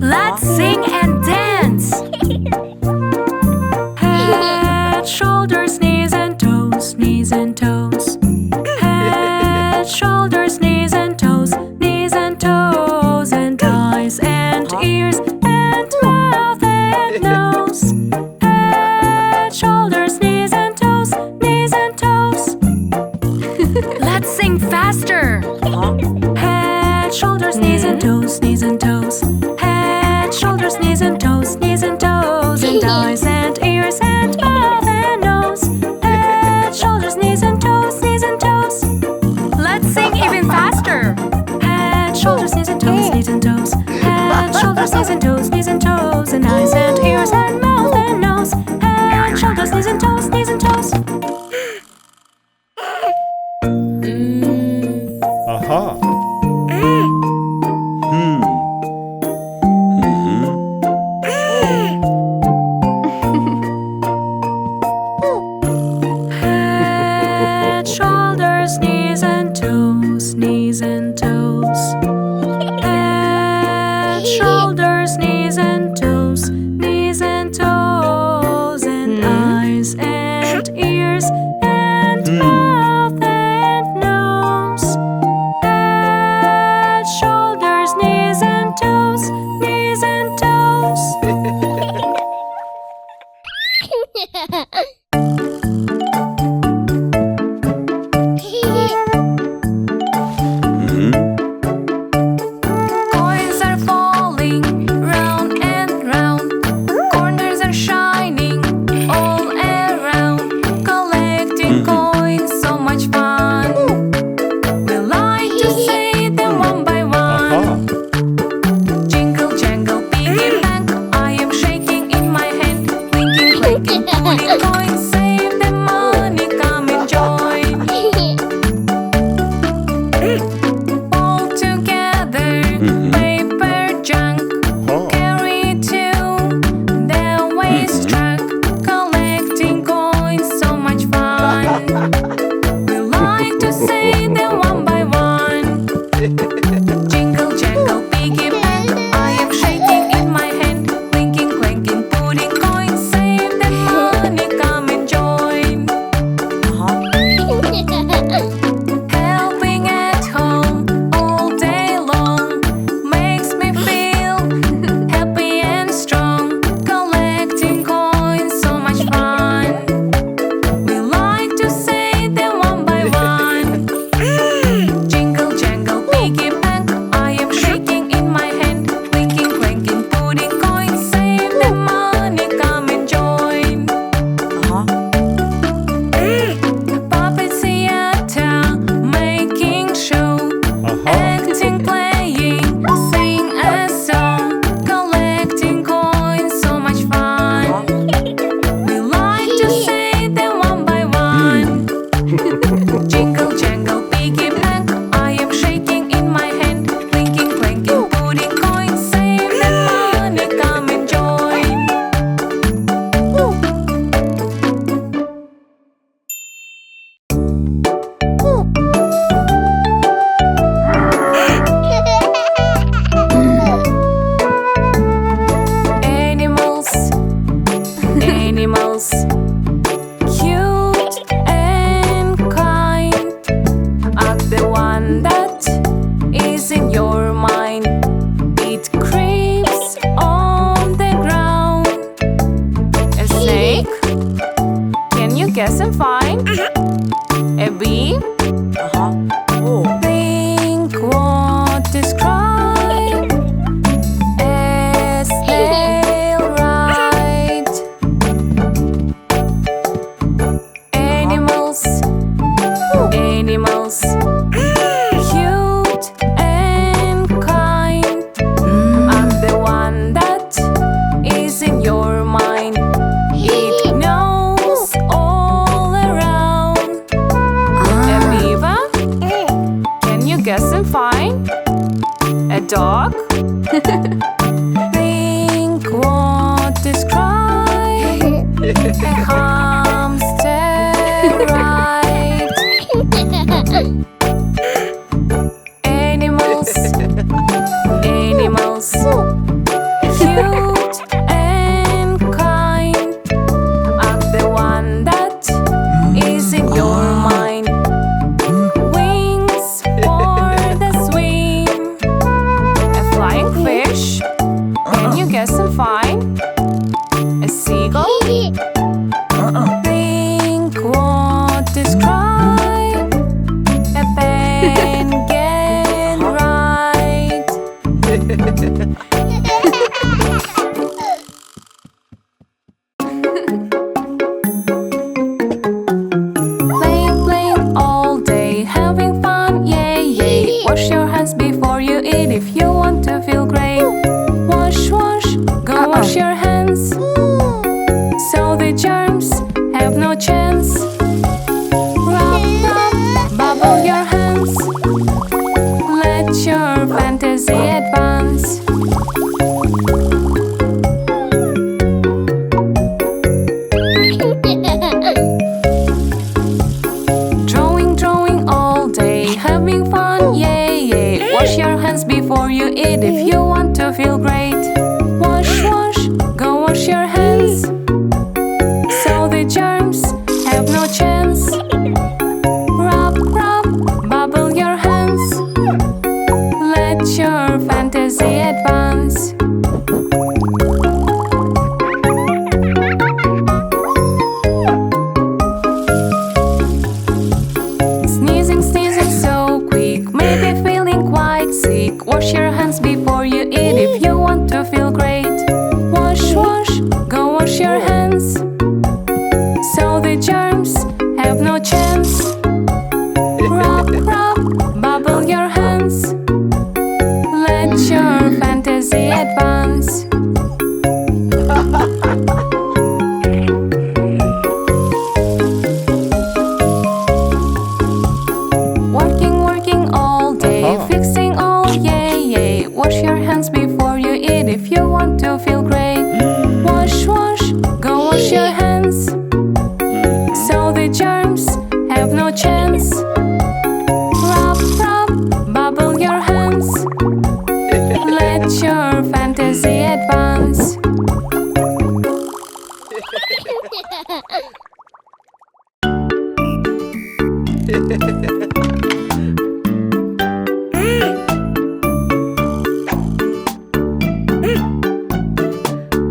Let's sing and dance. Head, shoulders, knees and toes, knees and toes. Head, shoulders, knees and toes, knees and toes, and eyes and ears and mouth and nose. Head, shoulders, knees and toes, knees and toes. Let's sing faster. Head, shoulders, knees and toes, knees and toes. Head, shoulders, knees and toes, and eyes and ears and mouth and nose. Head, shoulders, knees and toes, knees and toes. Let's sing even faster. Head, shoulders, knees and toes, knees and toes. Head, shoulders, knees and toes, and eyes and ears and mouth and nose. Head, shoulders, knees and toes, knees and toes. Aha. Head, shoulders, knees and toes, knees and toes. Head, shoulders, knees and toes, knees and toes, and eyes and ears and mouth and nose. Head, shoulders, knees and toes, knees and toes. Coins are falling round and round. Corners are shining all around. Collecting coins, so much fun. We like to say them one by one. Jingle, jangle, piggy bank. I am shaking in my hand. Clinking, clanking, pulling coins. Save the money, come and join. All together, paper junk. Carry to the waste truck. Collecting coins, so much fun. We like to say them one by one. Jingle, jangle, piggy bank. I am shaking in my hand. Clinking, clanking, putting coins. Save the money, come and join. Helping at home all day long makes me feel happy and strong. Collecting coins, so much fun. We like to say them one by one. Jingle, jangle, piggy bank. I am shaking in my hand. Clinking, clanking, putting coins. Save the money, come and join. Puppet theater, making show. Acting, playing, sing a song. Collecting coins, so much fun. We like to say them one by one. Jingle, jangle, piggy bank. I am shaking in my hand. Clinking, clanking, putting coins. Save the money, come and join. Animals, animals, cute and kind. Ask the one that is in your mind. It creeps on the ground. A snake? Can you guess and find? A bee? Think what describe a snail ride. and right. Animals, animals, cute and kind. I'm the one that is in your mind. Wings for the swim. A flying fish. Can you guess and find? A seagull? Think what describe a penguin, right? Playing all day, having fun, yay, yay. Wash your hands before you eat if you want to feel great. Wash, wash, go wash your hands, so the germs have no chance. Rub, rub, bubble your hands. Let your fantasy advance. Drawing all day, having fun, yay, yay. Wash your hands before you eat if you want to feel great. Wash, wash, go wash your hands, so the germs have no chance. Rub, rub, bubble your hands. Let your fantasy advance. Sneezing, sneezing so quick, maybe feeling quite sick. Wash your hands before you eat if you want to feel great. Wash, wash, go wash your hands, so the germs have no chance. Rub, rub, bubble your hands. Let your fantasy advance. Working all day, fixing all, yay, yay. Wash your hands before you eat if you want to feel great. Wash, wash, go wash your hands, so the germs have no chance. Rub, rub, bubble your hands. Let your fantasy advance.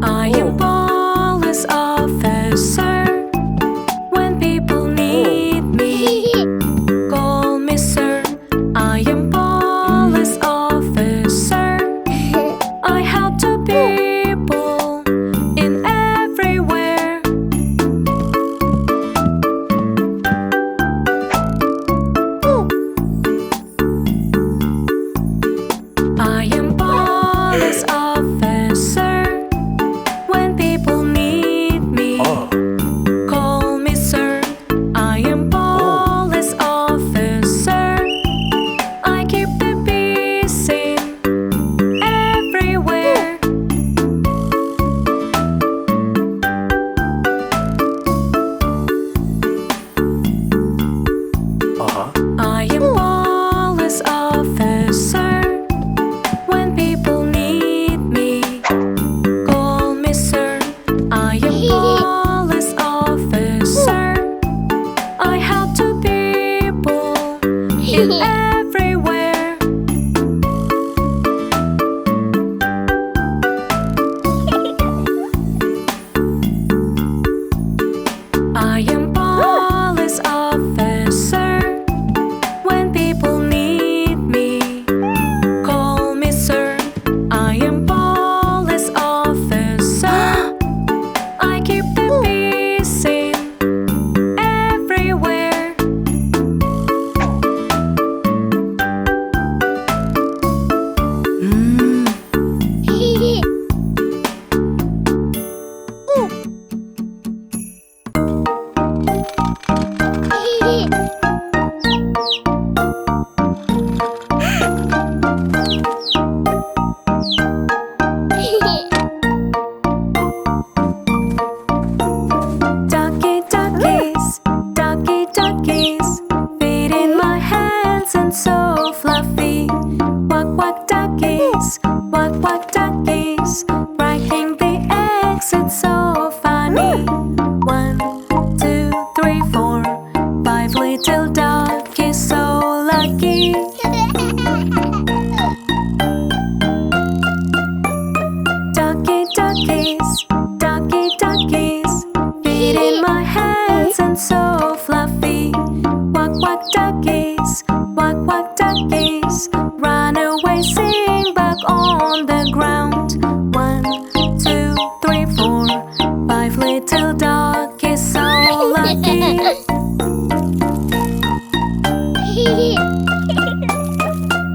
I am police officer. When people need me, call me sir. I am police officer. I help the people in everywhere. I am police officer. When people need me, call me sir. I am police officer. I keep the peace in everywhere. I am police officer. When people need me, call me sir. I am police officer. I help the people in everywhere. I am police officer. When people need me, call me sir. I am police officer. I keep the peace in everywhere. Ducky, duckies, ducky. little duck is so lucky. Ducky, duckies, ducky, duckies, feet in my hands and so fluffy. Quack, quack, duckies, quack, quack, duckies, run away, sing back on the ground. 1, 2, 3, 4, 5 little duckies so lucky.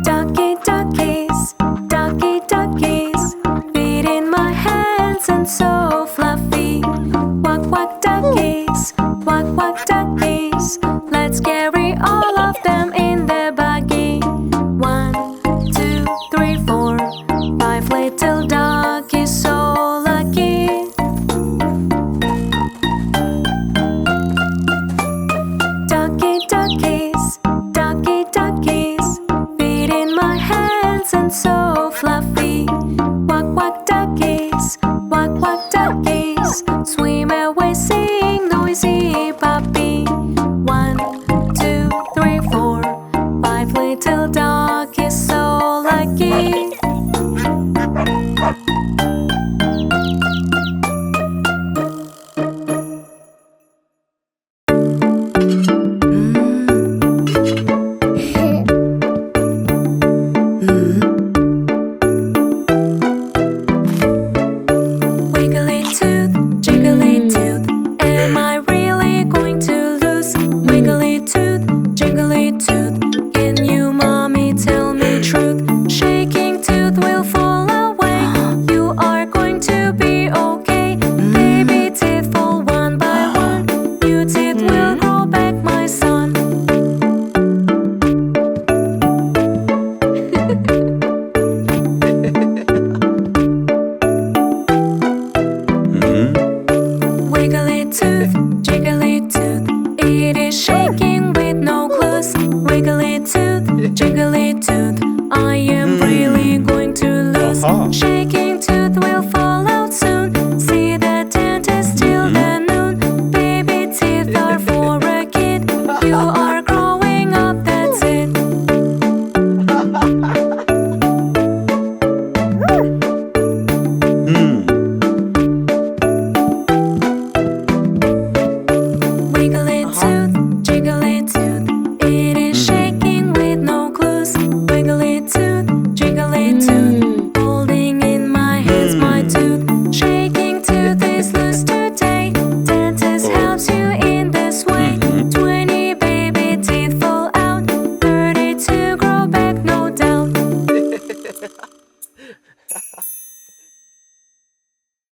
Ducky, duckies, ducky, duckies, feet in my hands and so fluffy. Quack, quack, duckies, quack, quack, duckies, let's carry all of them in the buggy. 1, 2, 3, 4, 5 little duckies so lucky. Ducky, duckies, ducky, duckies, feet in my hands and so fluffy. Quack, quack, duckies, quack, quack, duckies, swim away, sing noisy puppy. 1, 2, 3, 4, 5 little duckies so lucky. Wiggly tooth, jiggly tooth, am I really going to lose? Wiggly tooth, jiggly tooth, can you, mommy, tell me truth? Shaking tooth will fall away. You are going to be okay. Baby teeth fall one by one. New teeth will grow back, my son. Wiggly tooth, jiggly tooth, it is shaking with no clues. Wiggly tooth, jiggly tooth, I am really going to lose. Shaking